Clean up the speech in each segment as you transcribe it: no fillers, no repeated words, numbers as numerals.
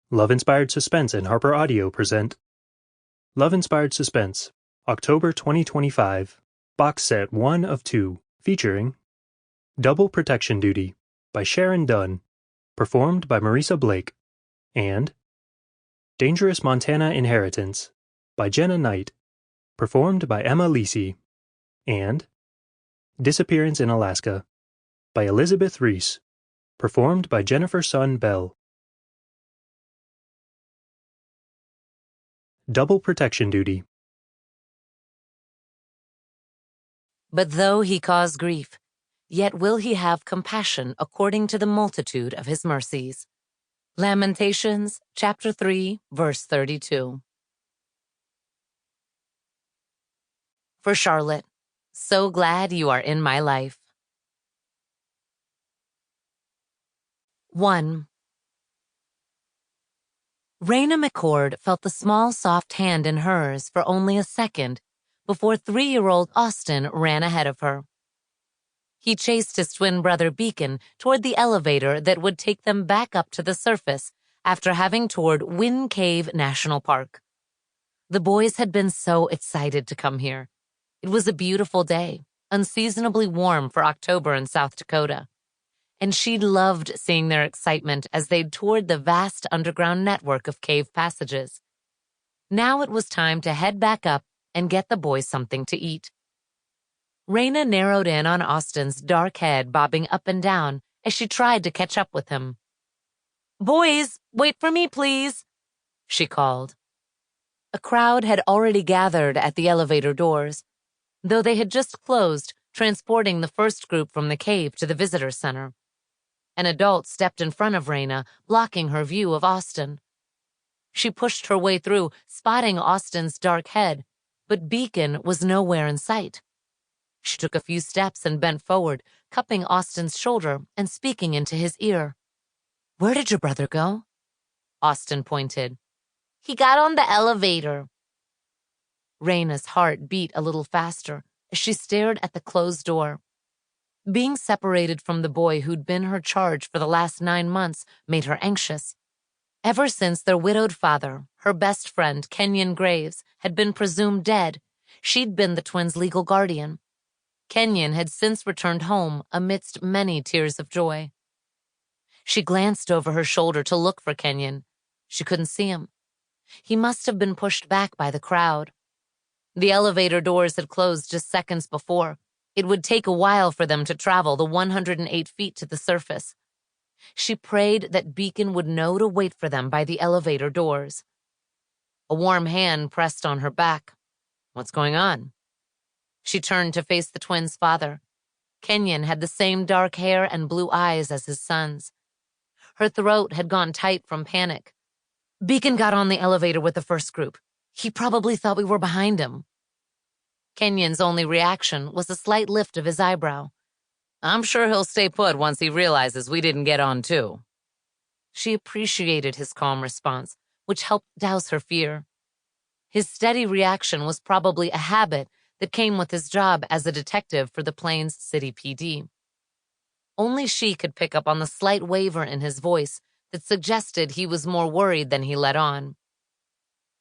Love Inspired Suspense and HarlequinAudio present Love Inspired Suspense, October 2025, Box Set 1 of 2, featuring Double Protection Duty by Sharon Dunn, performed by Marisa Blake, and Dangerous Montana Inheritance by Jenna Knight, performed by Emma Lysy, and Disappearance in Alaska by Elisabeth Rees, performed by Jennifer Sun Bell. Double Protection Duty. But though he cause grief, yet will he have compassion according to the multitude of his mercies. Lamentations, chapter 3, verse 32. For Charlotte, so glad you are in my life. 1. Raina McCord felt the small, soft hand in hers for only a second before 3-year-old Austin ran ahead of her. He chased his twin brother Beacon toward the elevator that would take them back up to the surface after having toured Wind Cave National Park. The boys had been so excited to come here. It was a beautiful day, unseasonably warm for October in South Dakota. And she loved seeing their excitement as they toured the vast underground network of cave passages. Now it was time to head back up and get the boys something to eat. Raina narrowed in on Austin's dark head bobbing up and down as she tried to catch up with him. "Boys, wait for me, please," she called. A crowd had already gathered at the elevator doors, though they had just closed, transporting the first group from the cave to the visitor center. An adult stepped in front of Raina, blocking her view of Austin. She pushed her way through, spotting Austin's dark head, but Beacon was nowhere in sight. She took a few steps and bent forward, cupping Austin's shoulder and speaking into his ear. "Where did your brother go?" Austin pointed. "He got on the elevator." Raina's heart beat a little faster as she stared at the closed door. Being separated from the boy who'd been her charge for the last 9 months made her anxious. Ever since their widowed father, her best friend, Kenyon Graves, had been presumed dead, she'd been the twins' legal guardian. Kenyon had since returned home amidst many tears of joy. She glanced over her shoulder to look for Kenyon. She couldn't see him. He must have been pushed back by the crowd. The elevator doors had closed just seconds before. It would take a while for them to travel the 108 feet to the surface. She prayed that Beacon would know to wait for them by the elevator doors. A warm hand pressed on her back. "What's going on?" She turned to face the twins' father. Kenyon had the same dark hair and blue eyes as his son's. Her throat had gone tight from panic. "Beacon got on the elevator with the first group. He probably thought we were behind him." Kenyon's only reaction was a slight lift of his eyebrow. "I'm sure he'll stay put once he realizes we didn't get on too." She appreciated his calm response, which helped douse her fear. His steady reaction was probably a habit that came with his job as a detective for the Plains City PD. Only she could pick up on the slight waver in his voice that suggested he was more worried than he let on.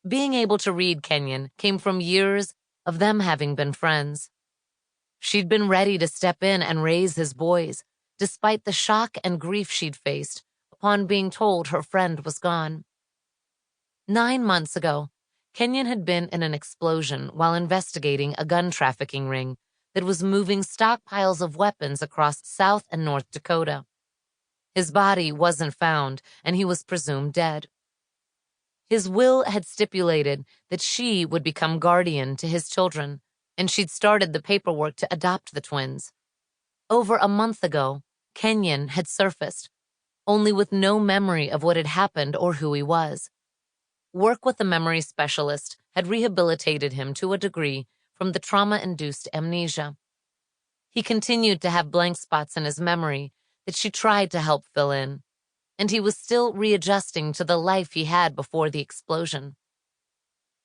Being able to read Kenyon came from years of them having been friends. She'd been ready to step in and raise his boys, despite the shock and grief she'd faced upon being told her friend was gone. 9 months ago, Kenyon had been in an explosion while investigating a gun trafficking ring that was moving stockpiles of weapons across South and North Dakota. His body wasn't found, and he was presumed dead. His will had stipulated that she would become guardian to his children, and she'd started the paperwork to adopt the twins. Over a month ago, Kenyon had surfaced, only with no memory of what had happened or who he was. Work with a memory specialist had rehabilitated him to a degree from the trauma-induced amnesia. He continued to have blank spots in his memory that she tried to help fill in, and he was still readjusting to the life he had before the explosion.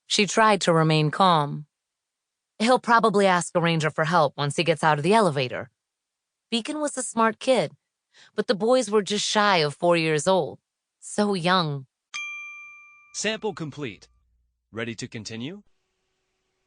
She tried to remain calm. "He'll probably ask a ranger for help once he gets out of the elevator." Beacon was a smart kid, but the boys were just shy of 4 years old. So young. Sample complete. Ready to continue?